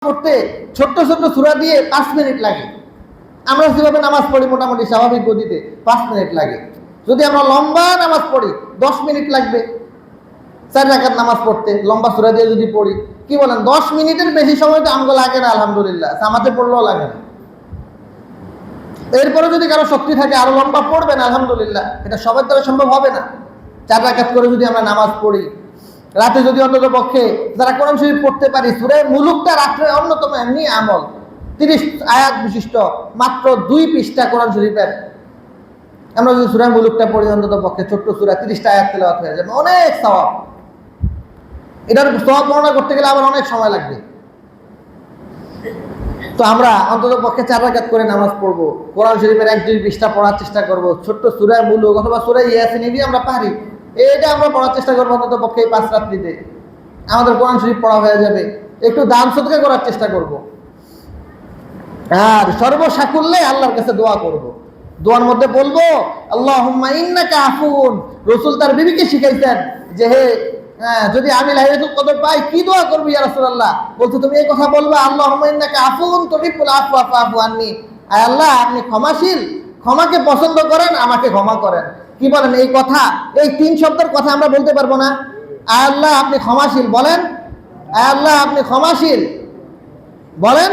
পড়তে ছোট্ট ছোট্ট সূরা দিয়ে 5 মিনিট লাগে। আমরা যেভাবে নামাজ পড়ি মোটামুটি স্বাভাবিক গতিতে 5 মিনিট লাগে। যদি আমরা লম্বা নামাজ পড়ি 10 মিনিট লাগবে। 4 রাকাত নামাজ পড়তে লম্বা সূরা দিয়ে যদি পড়ি, কি বলেন 10 মিনিটের বেশি সময় তো আমগো লাগে না আলহামদুলিল্লাহ, জামাতে পড়লেও লাগে না। এরপরে যদি কারো শক্তি থাকে আরো লম্বা পড়বেন আলহামদুলিল্লাহ, এটা সবার দ্বারা সম্ভব হবে না। 4 রাকাত করে যদি আমরা নামাজ পড়ি, রাতে যদি অন্তত পক্ষে যারা কোরআন শরীফ পড়তে পারি, সূরা মুলুকটা রাত্রে অন্যতম এমনি আমল, 30 আয়াত বিশিষ্ট মাত্র 2 পৃষ্ঠা কোরআন শরীফের, আমরা যদি সূরা মুলুকটা পড়ি অন্তত পক্ষে ছোট্ট সূরা 30টা আয়াত তেলাওয়াত হয়ে যাবে, অনেক সওয়াব। এটার সওয়াব বর্ণনা করতে গেলে আবার অনেক সময় লাগবে। তো আমরা অন্তত পক্ষে 4 রাকাত করে নামাজ পড়বো, কোরআন শরীফের 1-2 পৃষ্ঠা পড়ার চেষ্টা করব, ছোট্ট সূরা মুলুক অথবা সূরা ইয়াসিন যদি আমরা পারি এটা আমরা পড়ার চেষ্টা করবো অন্তত পক্ষে 5 রাত্রিতে, আমাদের কোরআন শরীফ পড়া হয়ে যাবে। একটু দান সদকা করার চেষ্টা করব, আর সর্বসাকুল্যে আল্লাহর কাছে দোয়া করব। দোয়ার মধ্যে বলবো আল্লাহুম্মা ইন্নাকা আফুন। রাসূল তার বিবিকে শিখাইতেন যে হে যদি আমি লাইলাতুল কদর পাই কি দোয়া করব ইয়া রাসূলুল্লাহ? বলতো তুমি এই কথা বলবা আল্লাহুম্মা ইন্নাকা আফুন তুহিব্বুল আফওয়া ফাফু আন্নি। আয় আল্লাহ আপনি ক্ষমাশীল, ক্ষমাকে পছন্দ করেন, আমাকে ক্ষমা করেন। কি বলেন এই কথা, এই 3 শব্দের কথা আমরা বলতে পারবো না? আয় আল্লাহ আপনি ক্ষমাশীল বলেন, আয় আল্লাহ আপনি ক্ষমাশীল বলেন,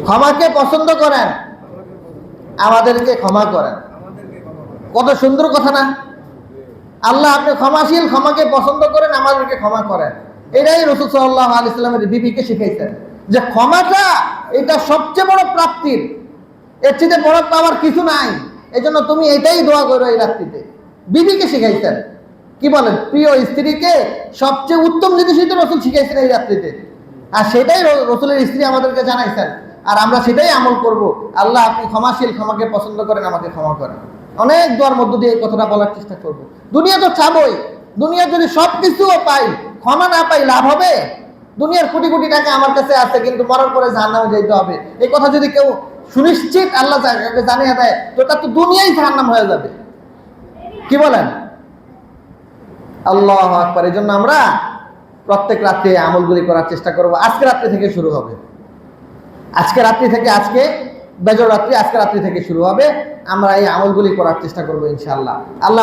ক্ষমাকে পছন্দ করেন, আমাদেরকে ক্ষমা করেন। কত সুন্দর কথা না? আল্লাহ আপনি ক্ষমাশীল, ক্ষমাকে পছন্দ করেন, আমাদেরকে ক্ষমা করেন। এটাই রাসূল সাল্লাল্লাহু আলাইহি সাল্লামের বিবিকে শিখাইছেন যে ক্ষমাটা এটা সবচেয়ে বড় প্রাপ্তির, এর চেয়ে বড় পাওয়ার কিছু নাই। এজন্য তুমি এটাই দোয়া করো এই রাত্রিতে। বিবিকে শিখাইছেন, কি বলেন প্রিয় স্ত্রীকে সবচেয়ে উত্তম জিনিসই তো রাসূল শিখাইছেন এই রাত্রিতে, আর সেটাই রাসূলের স্ত্রী আমাদেরকে জানাইছেন, আর আমরা সেটাই আমল করব। আল্লাহ আপনি ক্ষমাশীল, ক্ষমাকে পছন্দ করেন, আমাকে ক্ষমা করেন। অনেক দোয়ার মধ্য দিয়ে এই কথাটা বলার চেষ্টা করব। দুনিয়া তো চাবই, দুনিয়া যদি সবকিছুও পাই ক্ষমা না পাই লাভ হবে? দুনিয়ার কোটি কোটি টাকা আমার কাছে আছে কিন্তু মরার পরে জাহান্নামে যেতে হবে, এই কথা যদি কেউ সুনিশ্চিত আল্লাহ জানিয়ে দেয় তো তার তো দুনিয়াই জাহান্নাম হয়ে যাবে। কি বলেন? আল্লাহু আকবার। এই জন্য আমরা প্রত্যেক রাতে আমলগুলি করার চেষ্টা করব। আজকে রাত্রি থেকে শুরু হবে, আজকে রাত্রি থেকে, আজকে বেজর রাত্রি, আজকে রাত্রি থেকে শুরু হবে। আমরা এই আমলগুলি করার চেষ্টা করবো ইনশাআল্লাহ। আল্লাহ